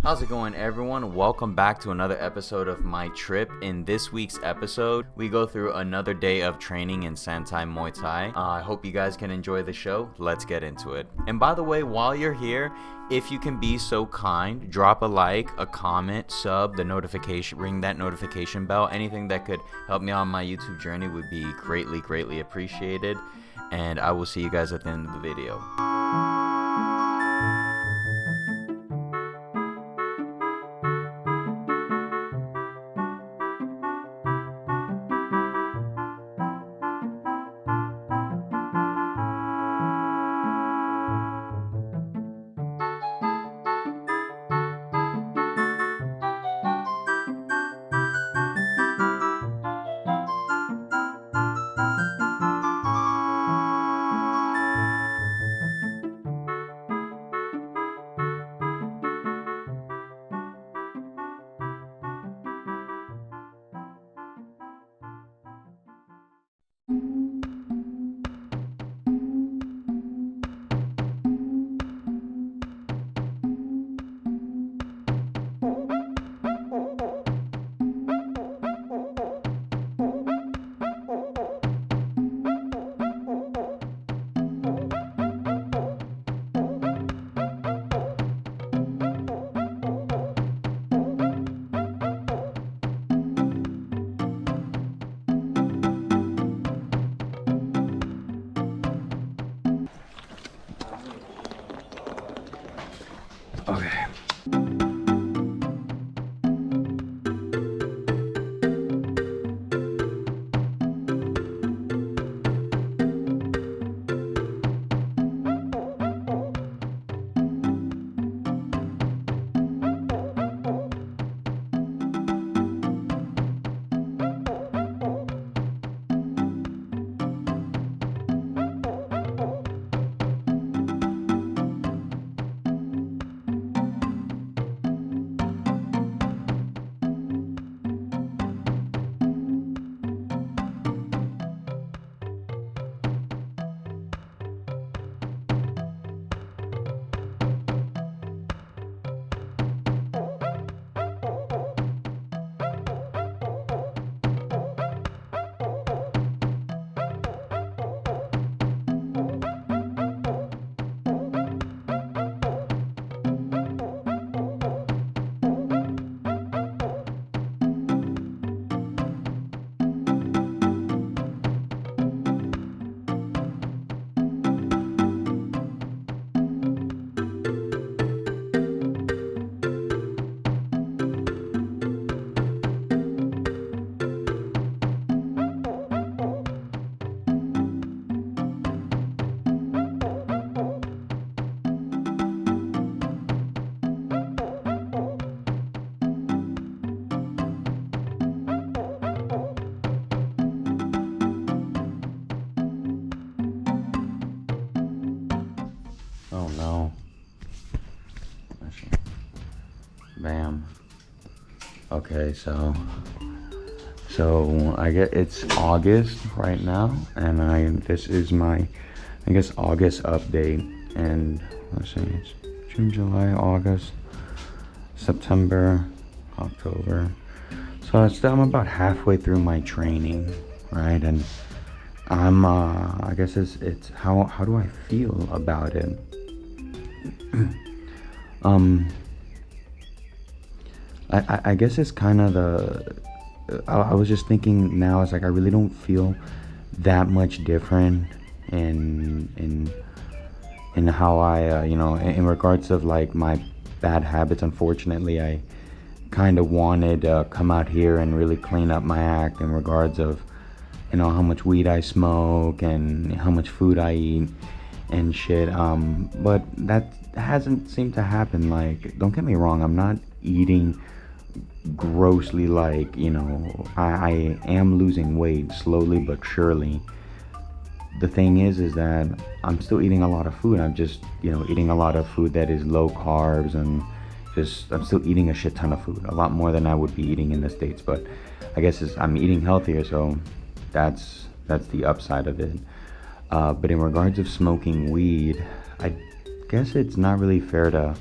How's it going, everyone? Welcome back to another episode of My Trip. In this week's episode, we go through another day of training in Santai Muay Thai. I hope you guys can enjoy the show. Let's get into it. And by the way, while you're here, if you can be so kind, drop a like, a comment, sub, the notification, ring that notification bell. Anything that could help me on my YouTube journey would be greatly appreciated. And I will see you guys at the end of the video. Okay. Oh no. Bam. Okay, so I get it's August right now, and this is my August update. And let's see, it's June, July, August, September, October. So I'm about halfway through my training, right? And I'm I guess it's how do I feel about it? I guess it's kind of I was just thinking now, it's like I really don't feel that much different in how I in regards of like my bad habits. Unfortunately, I kind of wanted to come out here and really clean up my act in regards of how much weed I smoke and how much food I eat and shit, but that hasn't seemed to happen. Like, don't get me wrong, I'm not eating grossly, like, I am losing weight slowly but surely. The thing is that I'm still eating a lot of food. I'm just eating a lot of food that is low carbs, and I'm still eating a shit ton of food, a lot more than I would be eating in the States. But I guess I'm eating healthier, so that's the upside of it. But in regards of smoking weed, I guess it's not really fair to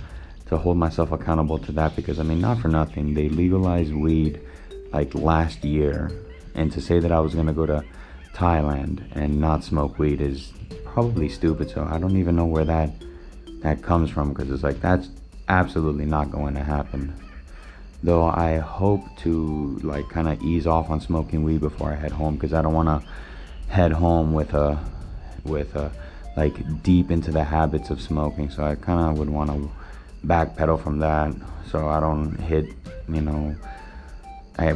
to hold myself accountable to that, because I mean, not for nothing, they legalized weed like last year, and to say that I was gonna go to Thailand and not smoke weed is probably stupid. So I don't even know where that comes from, because it's like, that's absolutely not going to happen. Though I hope to like kind of ease off on smoking weed before I head home, because I don't want to head home with a like deep into the habits of smoking. So I kind of would want to backpedal from that, so I don't hit, you know,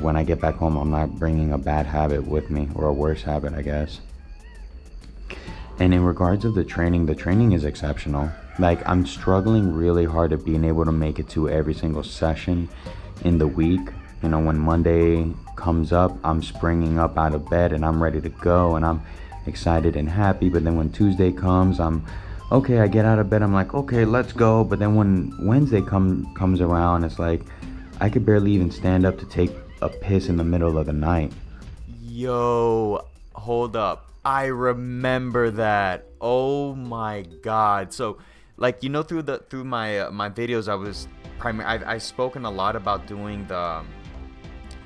when I get back home, I'm not bringing a bad habit with me, or a worse habit, I guess. And in regards of the training is exceptional. Like, I'm struggling really hard at being able to make it to every single session in the week. You know, when Monday comes up, I'm springing up out of bed and I'm ready to go and I'm excited and happy. But then when Tuesday comes, okay, I get out of bed, I'm like, okay, let's go. But then when Wednesday comes around, it's like I could barely even stand up to take a piss in the middle of the night. Yo, hold up. I remember that. Oh my god. So, like, you know, through my my videos, I've spoken a lot about doing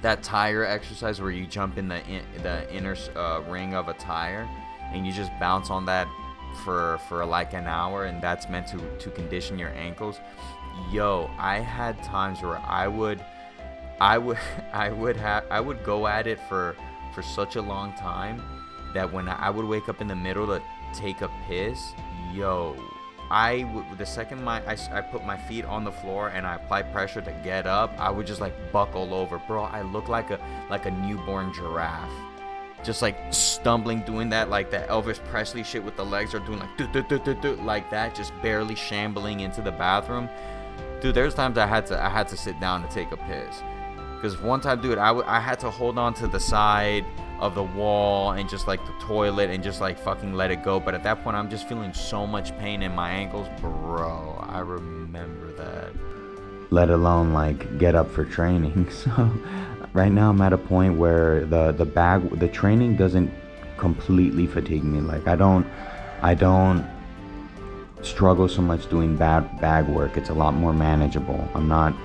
that tire exercise where you jump in the inner ring of a tire and you just bounce on that for like an hour, and that's meant to condition your ankles. Yo, I had times where I would go at it for such a long time that when I would wake up in the middle to take a piss, yo, the second I put my feet on the floor and I apply pressure to get up, I would just like buckle over. Bro, I look like a newborn giraffe, just like stumbling, doing that like that Elvis Presley shit with the legs, are doing like like that, just barely shambling into the bathroom. Dude, there's times I had to sit down to take a piss, because one time, dude, I had to hold on to the side of the wall and just like the toilet and just like fucking let it go. But at that point, I'm just feeling so much pain in my ankles. Bro, I remember that. Let alone like get up for training. So right now I'm at a point where the training doesn't completely fatigue me. Like I don't struggle so much doing bag work. It's a lot more manageable. I'm not,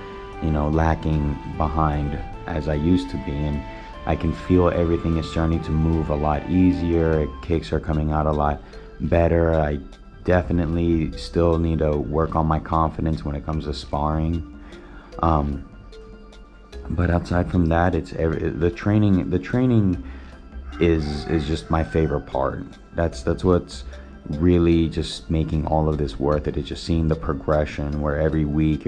you know, lacking behind as I used to be, and I can feel everything is starting to move a lot easier. Kicks are coming out a lot better. I definitely still need to work on my confidence when it comes to sparring. But outside from that, the training is just my favorite part. That's what's really just making all of this worth it. It's just seeing the progression where every week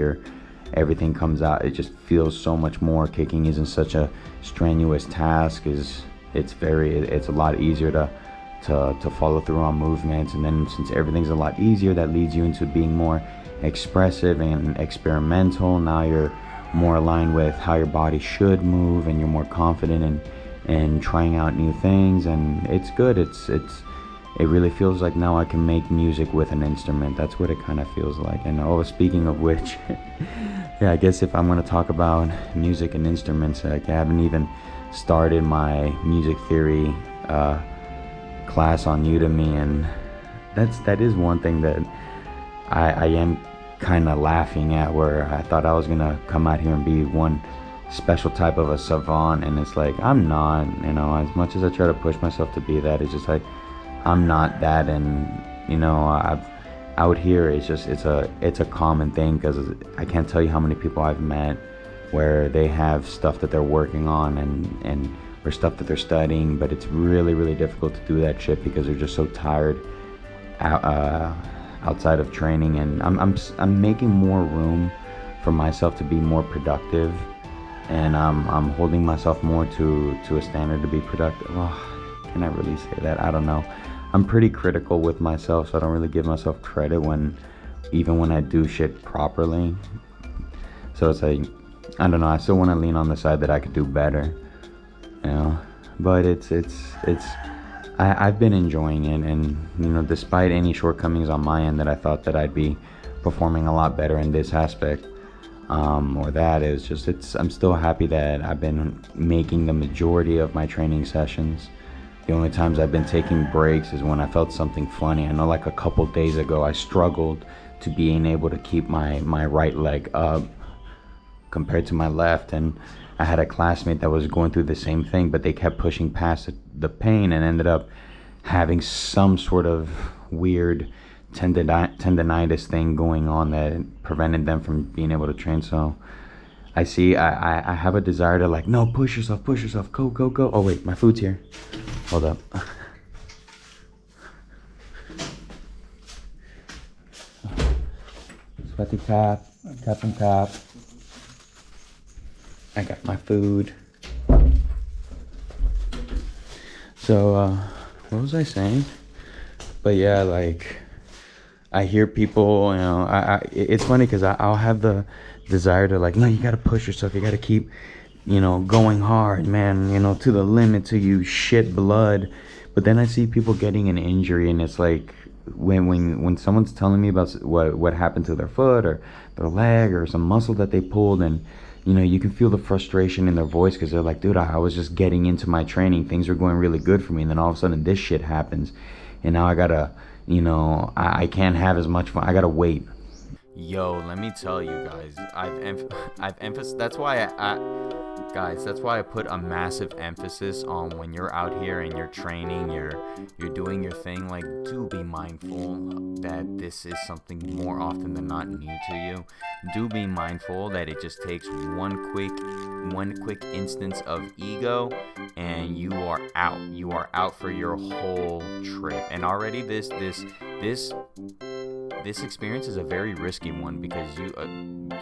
everything comes out. It just feels so much more. Kicking isn't such a strenuous task. It's a lot easier to follow through on movements, and then since everything's a lot easier, that leads you into being more expressive and experimental. Now you're more aligned with how your body should move, and you're more confident in trying out new things, and it's good. It really feels like now I can make music with an instrument. That's what it kind of feels like. And speaking of which, yeah, I guess if I'm going to talk about music and instruments, like I haven't even started my music theory class on Udemy, and that is one thing that I am kind of laughing at, where I thought I was going to come out here and be one special type of a savant, and it's like I'm not. You know, as much as I try to push myself to be that, it's just like I'm not that. And you know, out here it's a common thing, because I can't tell you how many people I've met where they have stuff that they're working on and or stuff that they're studying, but it's really, really difficult to do that shit because they're just so tired outside of training. And I'm making more room for myself to be more productive, and I'm holding myself more to a standard to be productive. Oh, can I really say that? I don't know. I'm pretty critical with myself, so I don't really give myself credit even when I do shit properly. So it's like, I don't know, I still want to lean on the side that I could do better, you know. But I've been enjoying it, and you know, despite any shortcomings on my end that I thought that I'd be performing a lot better in this aspect, or that, I'm still happy that I've been making the majority of my training sessions. The only times I've been taking breaks is when I felt something funny. I know like a couple days ago I struggled to being able to keep my right leg up compared to my left. And I had a classmate that was going through the same thing, but they kept pushing past the pain and ended up having some sort of weird tendonitis thing going on that prevented them from being able to train. So I have a desire to, like, no, push yourself, go, go, go. Oh wait, my food's here. Hold up. Sweaty tap and tap. I got my food. So, what was I saying? But yeah, like, I hear people, you know, it's funny because I'll have the desire to, like, no, you gotta push yourself, you gotta keep, you know, going hard, man, you know, to the limit till you shit blood. But then I see people getting an injury, and it's like, when someone's telling me about what happened to their foot or their leg or some muscle that they pulled, and you know, you can feel the frustration in their voice because they're like, dude, I was just getting into my training, things were going really good for me, and then all of a sudden this shit happens, and now I gotta, you know, I can't have as much fun, I gotta wait. Yo, let me tell you guys, I've emphasized, that's why that's why I put a massive emphasis on when you're out here and you're training, you're doing your thing, like, do be mindful that this is something more often than not new to you. Do be mindful that it just takes one quick instance of ego and you are out for your whole trip. And already this experience is a very risky one, because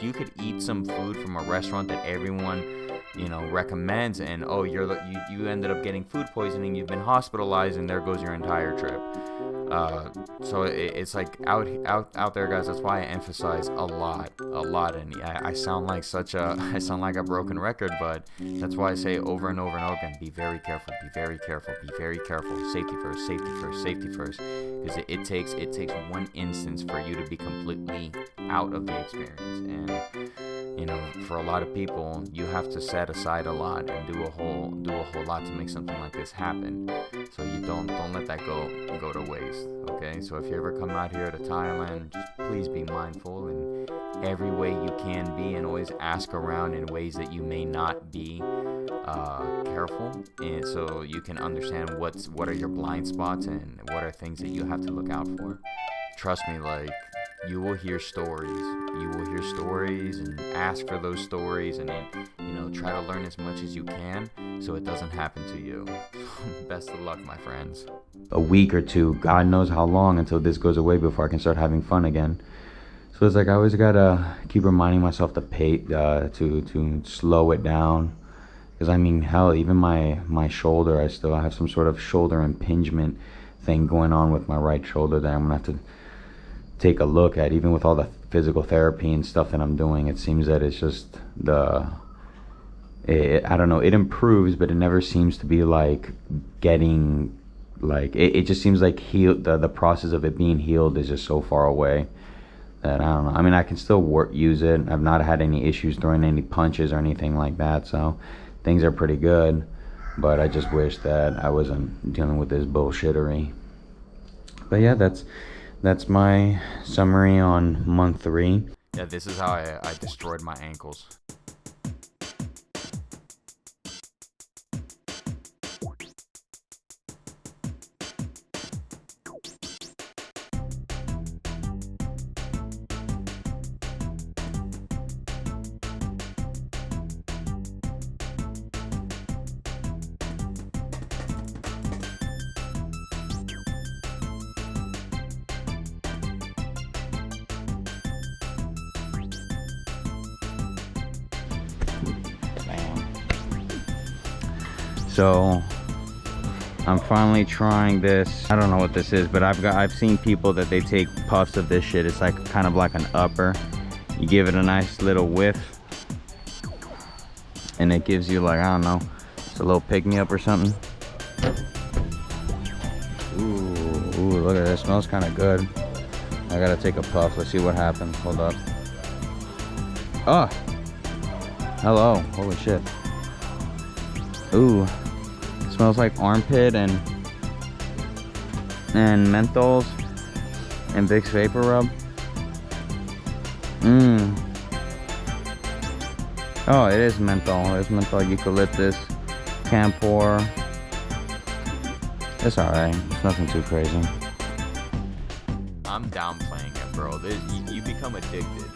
you could eat some food from a restaurant that everyone, you know, recommends, and oh, you ended up getting food poisoning, you've been hospitalized, and there goes your entire trip. So it's like out there, guys. That's why I emphasize a lot, and I sound like a broken record, but that's why I say over and over and over again, be very careful, safety first, because it takes one instance for you to be completely out of the experience. And you know, for a lot of people, you have to set aside a lot and do a whole lot to make something like this happen. So you don't let that go to waste. Okay, so if you ever come out here to Thailand, just please be mindful in every way you can be, and always ask around in ways that you may not be careful, and so you can understand what are your blind spots and what are things that you have to look out for. Trust me, like, you will hear stories and ask for those stories, and then, you know, try to learn as much as you can so it doesn't happen to you. Best of luck, my friends. A week or two, God knows how long, until this goes away before I can start having fun again. So it's like I always gotta keep reminding myself to slow it down, because I mean, hell, even my shoulder, I still have some sort of shoulder impingement thing going on with my right shoulder that I'm gonna have to take a look at. Even with all the physical therapy and stuff that I'm doing, it seems that it's just I don't know, it improves, but it never seems to be like getting, like, it just seems like the process of it being healed is just so far away that I don't know. I mean, I can still use it. I've not had any issues throwing any punches or anything like that, so things are pretty good, but I just wish that I wasn't dealing with this bullshittery. But yeah, that's my summary on month 3. Yeah, this is how I destroyed my ankles. So I'm finally trying this. I don't know what this is, but I've seen people that they take puffs of this shit. It's like kind of like an upper. You give it a nice little whiff, and it gives you, like, I don't know, it's a little pick-me-up or something. Ooh, look at this. It smells kind of good. I gotta take a puff. Let's see what happens. Hold up. Oh, hello. Holy shit. Ooh, it smells like armpit and menthols and Vicks Vapor Rub. Oh, it is menthol. It's menthol, eucalyptus, camphor. It's alright. It's nothing too crazy. I'm downplaying it, bro. You become addicted.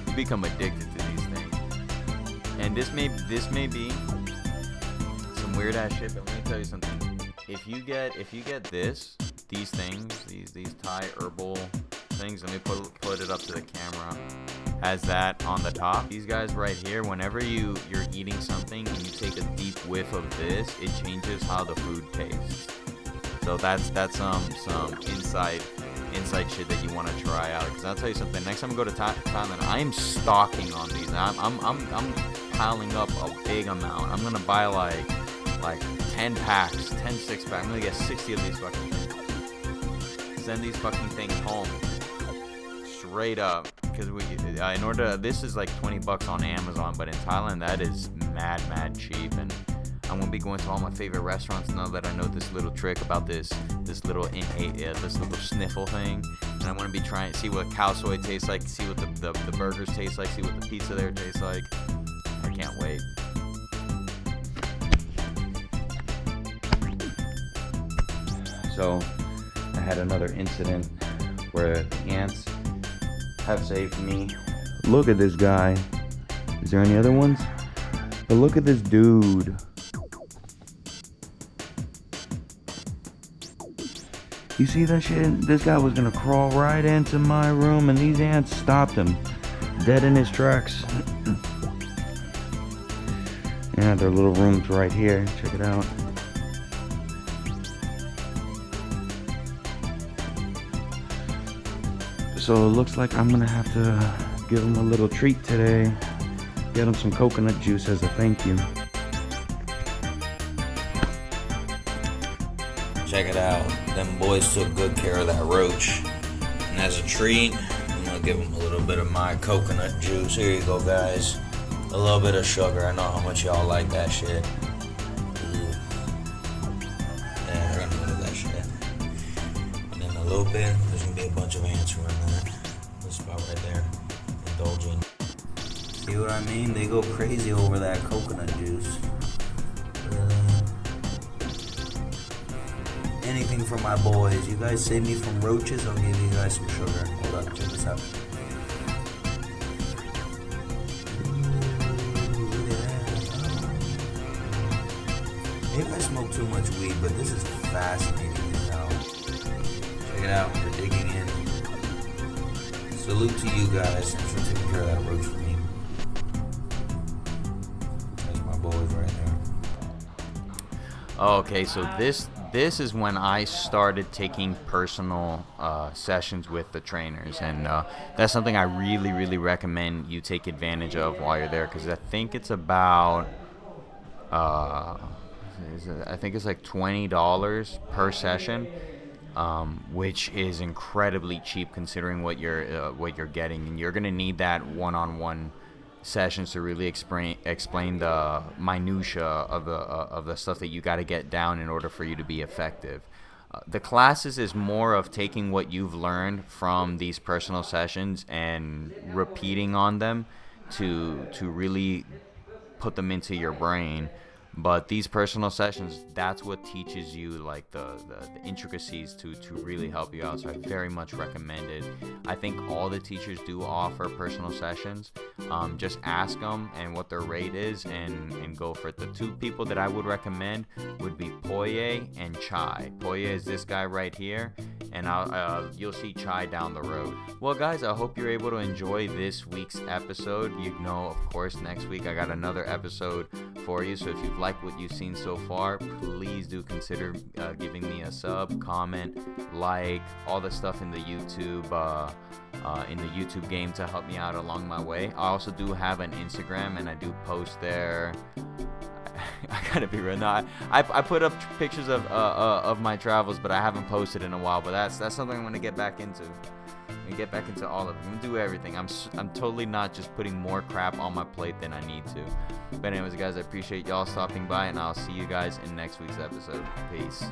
You become addicted to these things. And this may be some weird ass shit, but let me tell you something. If you get these things, these Thai herbal things, let me put it up to the camera. Has that on the top. These guys right here, whenever you're eating something and you take a deep whiff of this, it changes how the food tastes. So that's some inside shit that you want to try out. Because I'll tell you something. Next time I go to Thailand, I am stocking on these. I'm piling up a big amount. I'm gonna buy like 10 packs, 10 6-pack. I'm gonna get 60 of these fucking things. Send these fucking things home. Straight up. Because this is like $20 on Amazon, but in Thailand that is mad cheap, and I'm gonna be going to all my favorite restaurants now that I know this little trick about this little sniffle thing, and I'm gonna be trying to see what cow soy tastes like, see what the burgers taste like, see what the pizza there tastes like. I can't wait. So I had another incident where the ants have saved me. Look at this guy. Is there any other ones? But look at this dude. You see that shit? This guy was gonna crawl right into my room and these ants stopped him. Dead in his tracks. Yeah, their little room's right here. Check it out. So it looks like I'm gonna have to give him a little treat today. Get him some coconut juice as a thank you. Check it out. Them boys took good care of that roach. And as a treat, I'm gonna give him a little bit of my coconut juice. Here you go, guys. A little bit of sugar. I know how much y'all like that shit. Yeah, they're gonna love that shit. And then a little bit, there's gonna be a bunch of ants around there. This spot right there. Indulging. See what I mean? They go crazy over that coconut juice. Anything for my boys. You guys save me from roaches, I'll give you guys some sugar. Hold up, check this out. Look at that. Maybe I smoke too much weed, but this is fascinating as hell. Check it out, they're digging in. Salute to you guys. Thanks for taking care of that roach for me. That's my boys right there. Okay, so this is when I started taking personal sessions with the trainers, and that's something I really recommend you take advantage of while you're there, because I think it's about like $20 per session, which is incredibly cheap considering what you're getting, and you're gonna need that one-on-one sessions to really explain the minutia of the stuff that you got to get down in order for you to be effective. The classes is more of taking what you've learned from these personal sessions and repeating on them to really put them into your brain. But these personal sessions, that's what teaches you like the intricacies to really help you out. So I very much recommend it. I think all the teachers do offer personal sessions. Just ask them and what their rate is and go for it. The two people that I would recommend would be Poye and Chai. Poye is this guy right here, and you'll see Chai down the road. Well, guys, I hope you're able to enjoy this week's episode. You know, of course, next week I got another episode for you. So if you've liked what you've seen so far, please do consider giving me a sub, comment, like, all the stuff in the YouTube game to help me out along my way. I also do have an Instagram, and I do post there. I gotta be real. No, I put up pictures of my travels, but I haven't posted in a while. But that's something I'm gonna get back into. Get back into all of it. I'm gonna do everything. I'm totally not just putting more crap on my plate than I need to. But anyways, guys, I appreciate y'all stopping by, and I'll see you guys in next week's episode. Peace.